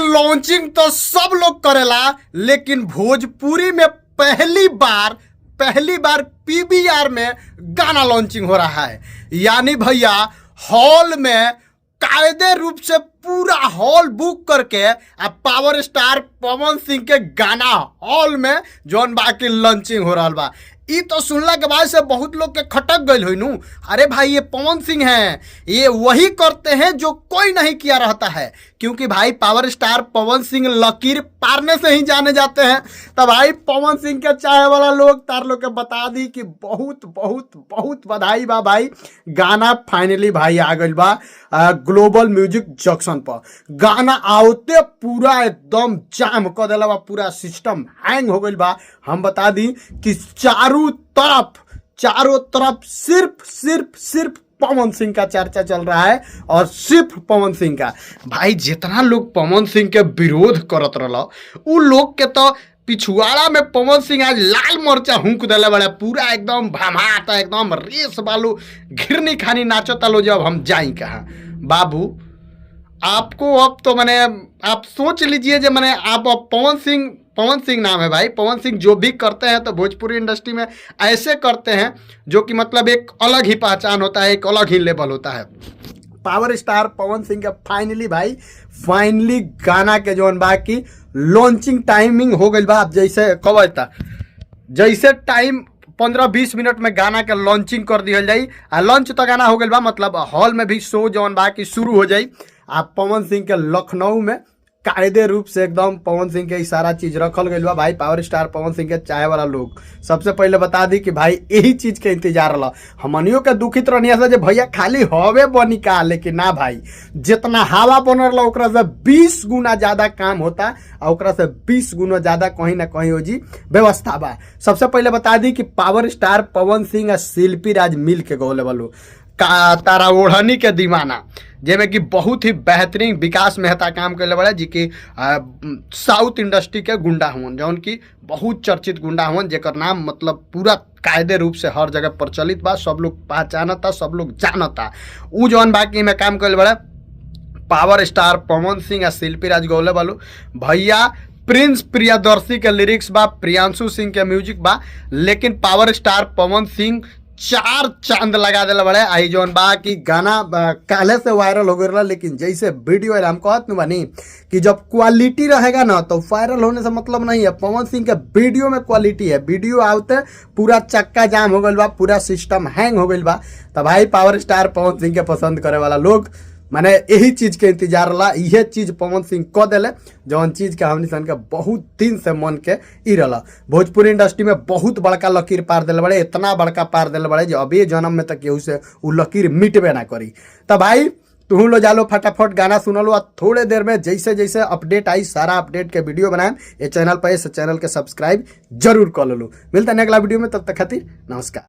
Launching तो सब लोग करेला, लेकिन भोजपुरी में पहली बार पीवीआर में गाना लॉन्चिंग हो रहा है। यानी भैया हॉल में कायदे रूप से पूरा हॉल बुक करके अब पावर स्टार पवन सिंह के गाना हॉल में जौन बाकी लॉन्चिंग हो रहा बा। ई तो सुनला के बाद से बहुत लोग के खटक गई हुई नू। अरे भाई ये पवन सिंह हैं, ये वही करते हैं जो कोई नहीं किया रहता है, क्योंकि भाई पावर स्टार पवन सिंह लकीर पारने से ही जाने जाते हैं। तो भाई पवन सिंह के चाहे वाला लोग तार लोग के बता दी कि बहुत बहुत बहुत बधाई बा भाई। गाना फाइनली भाई आ गई बा ग्लोबल म्यूजिक जंक्शन पर। गाना आवते पूरा एकदम जाम कर दिला बा, पूरा सिस्टम हैंग हो गई बा। हम बता दी कि चारों तरफ सिर्फ पवन सिंह का चर्चा चल रहा है, और सिर्फ पवन सिंह का। भाई जितना लोग पवन सिंह के विरोध करत रहा उ लोग के तो पिछुआड़ा में पवन सिंह आज लाल मरचा हुंक दिले बड़े, पूरा एकदम भमाता, एकदम रेस बालू घिरनी खानी नाचता लो। जब हम जाई कहाँ बाबू आपको अब तो मैंने आप सोच लीजिए जो मैंने आप पवन सिंह नाम है भाई। पवन सिंह जो भी करते हैं तो भोजपुरी इंडस्ट्री में ऐसे करते हैं जो कि मतलब एक अलग ही पहचान होता है, एक अलग ही लेवल होता है। पावर स्टार पवन सिंह का फाइनली गाना के जौन बा की लॉन्चिंग टाइमिंग हो गई बा। जैसे कब था, जैसे टाइम 15-20 मिनट में गाना के लॉन्चिंग कर दिया जाई। लॉन्च तो गाना हो गई बा, मतलब हॉल में भी शो जौन बा की शुरू हो जाई। आप पवन सिंह के लखनऊ में कायदे रूप से एकदम पवन सिंह के सारा चीज रखल गई बा। भाई पावर स्टार पवन सिंह के चाहे वाला लोग सबसे पहले बता दी कि भाई यही चीज के इंतजार रहा। हमनियों के दुखित रहनी से भैया खाली हवे बनी का, लेकिन ना भाई जितना हवा बन रहा ओकरा से 20 गुना ज्यादा काम होता, और ओकरा से 20 गुना ज्यादा कहीं ना कहीं हो जी व्यवस्था बा। सबसे पहले बता दी कि पावर स्टार पवन सिंह और शिल्पी राज मिल के गौले वालों का तारा ओढ़नी के दीवाना, जेमें कि बहुत ही बेहतरीन विकास मेहता काम करे बड़े जी की साउथ इंडस्ट्री के गुंडा हुन, जौन की बहुत चर्चित गुंडा हुन, जेकर नाम मतलब पूरा कायदे रूप से हर जगह प्रचलित बा, सब लोग पहचानता, सब लोग जानता। उ जौन बाकी में काम करे बड़े पावर स्टार पवन सिंह या शिल्पी राज गौले वालो भैया। प्रिंस प्रियदर्शी के लिरिक्स बा, प्रियांशु सिंह के म्यूजिक बा, लेकिन पावर स्टार पवन सिंह 4 चांद लगा दिला बड़े। आई जौन बा कि गाना काले से वायरल हो गया, लेकिन जैसे वीडियो हम कहत न बनी कि जब क्वालिटी रहेगा ना तो वायरल होने से मतलब नहीं है। पवन सिंह के वीडियो में क्वालिटी है, वीडियो आते पूरा चक्का जाम हो गई बा, पूरा सिस्टम हैंग हो गई बा। तो भाई पावर स्टार पवन सिंह के पसंद करे वाला लोग मैंने यही चीज के इंतजार रहा, यह चीज पवन सिंह क दिले, जौन चीज के हमनी सन के बहुत दिन से मन के ई रहा। भोजपुरी इंडस्ट्री में बहुत बड़का लकीर पार दिले बड़े, इतना बड़का पार दिले बड़े जो अभी जन्म में तक केहू से उ लकीर मिटबे ना करी। तो भाई तुम लो जालो फटाफट गाना सुन लो, थोड़े देर में जैसे जैसे अपडेट आई सारा अपडेट के वीडियो बनाए ये चैनल पर, इस चैनल के सब्सक्राइब जरूर कर लो। मिलता है अगला वीडियो में, तब तक खातिर नमस्कार।